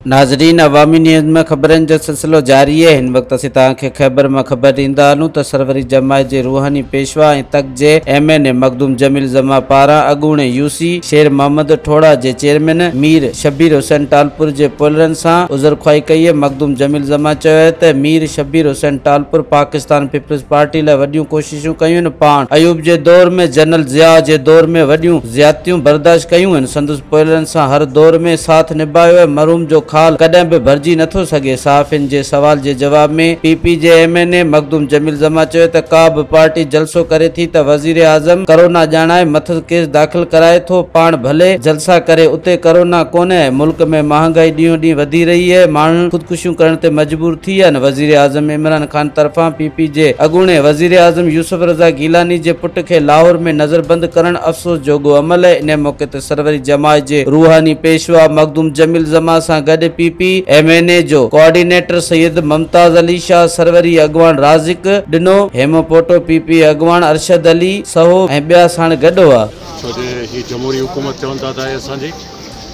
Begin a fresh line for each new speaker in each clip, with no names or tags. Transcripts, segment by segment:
नाज़रीन, अवामी न्यूज़ में खबरन जो सिलसिलो जारी है। इन वक्त असीं तव्हांखे ख़ैबर में खबर ॾींदा हलूं त सरवरी जमायत जे रूहानी पेशवा ऐं तक जे MNA मखदूम जमील जमा पारां अॻूणे UC शेर मोहम्मद ठोड़ा जे चेयरमैन मीर शब्बीर हुसैन टालपुर जे पोलरनि सां उज़रख़्वाही कई है। मखदूम जमील जमा चयो है त मीर शब्बीर हुसैन टालपुर पाकिस्तान पीपल्स पार्टी लाइ वॾियूं कोशिशूं कयूं आहिनि। पाण अयूब जे दौर में जनरल ज़िया जे दौर में वॾियूं ज़्यादतियूं बर्दाश्त कयूं आहिनि। संदसि पोलरनि सां हर दौर में साथ निभायो है। मरहूम जो खाल कॾहिं बि भरिजी नथो सघे। सहाफ़ियुनि जे सवाल जे जवाब में PP जे MNA मखदूम जमील जमा चयो त का बि पार्टी जलसो करे थी त वज़ीर आज़म कोरोना ॼाणाए मथो केस दाख़िल कराए थो। पाण भले जलसा करे, उते कोरोना कोन्हे। मुल्क में महांगाई ॾींहों ॾींहुं वधी रही है। माण्हू ख़ुदकुशियूं करण ते मजबूर थी विया आहिनि। वज़ीर आज़म इमरान खान तरफ़ां PP जे अॻूणे वज़ीर आज़म यूसुफ रज़ा गीलानी जे पुट खे लाहौर में नज़रबंद करण अफ़सोस जोॻो अमल है। इन मौक़े ते सरवरी जमायत जे रूहानी पेशवा मखदूम जमील जमा सां गॾु PP MNA जो कोऑर्डिनेटर सैयद मुमताज अली शाह, सरवरी अॻवान राज़िक ॾिनो, हेमोपोटो PP अॻवान अरशद अली सहो ऐं ॿिया साण गॾु हुआ।
छो जे ही जमहूरी हुकूमत चवंदा था असांजी,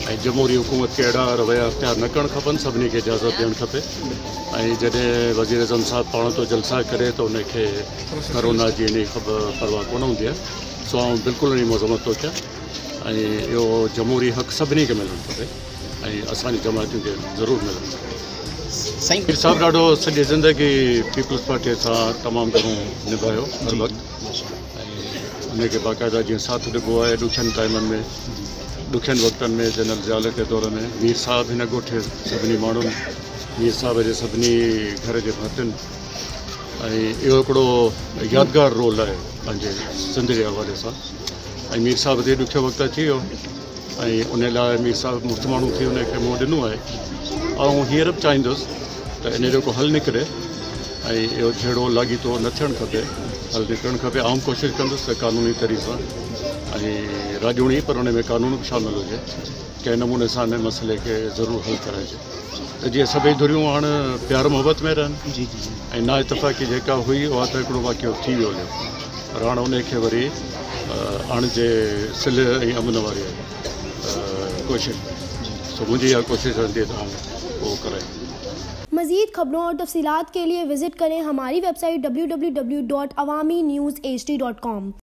ऐं जमहूरी हुकूमत खे अहिड़ा रवैया अख़्तियार न करणु खपनि। सभिनी खे इजाज़त ॾियणु खपे। ऐं जॾहिं वज़ीर आज़म साहब पाण तो जलसा करे तो उनखे कोरोना जी इन परवाह कोन हूंदी आहे। सो आउं बिल्कुलु इन मज़म्मत थो कयां ऐं इहो जमहूरी हक़ सभिनी खे मिलणु खपे ऐं असांजी जमायतुनि खे ज़रूरु मिलणु खपे। मीर साहब ॾाढो सॼी ज़िंदगी पीपल्स पार्टीअ सां तमामु घणो निभायो हर वक़्तु, ऐं उनखे बाक़ाइदा जीअं साथ ॾिबो आहे ॾुखियनि टाइमनि में, ॾुखियनि वक़्तनि में, जनरल ज़िया के दौर में। मीर साहब हिन ॻोठे सभिनी माण्हुनि, मीर साहब जे सभिनी घर जे भातियुनि, ऐं इहो हिकिड़ो यादगार रोल आहे पंहिंजे सिंध जे हवाले सां। ऐं मीर साहब ते ॾुखियो वक़्तु अची वियो ऐं उन लाइ मीर साहब मुफ़्त माण्हू थी उनखे मुंहुं ॾिनो आहे। ऐं हींअर बि चाहींदुसि त इन जो को हल निकिरे ऐं इहो जहिड़ो लाॻीतो न थियणु खपे, हल निकिरणु खपे। आउं कोशिशि कंदुसि त क़ानूनी तरीक़े सां ऐं राजूणी पर उन में कानून बि शामिलु हुजे, कंहिं नमूने सां हिन मसइले खे ज़रूरु हल कराइजे त जीअं सभई धुरियूं हाणे प्यार मोहबत में रहनि। ऐं ना इतफ़ाक़ी जेका हुई उहा त हिकिड़ो वाक़ियो थी वियो हुयो, पर हाणे उनखे वरी आणिजे सिल ऐं अमन वारी कोशिशि। सो मुझे यह कोशिश रहती है तो वो करें।
मज़ीद खबरों और तफसीलात के लिए विजिट करें हमारी वेबसाइट www.awamiNewsHD.com।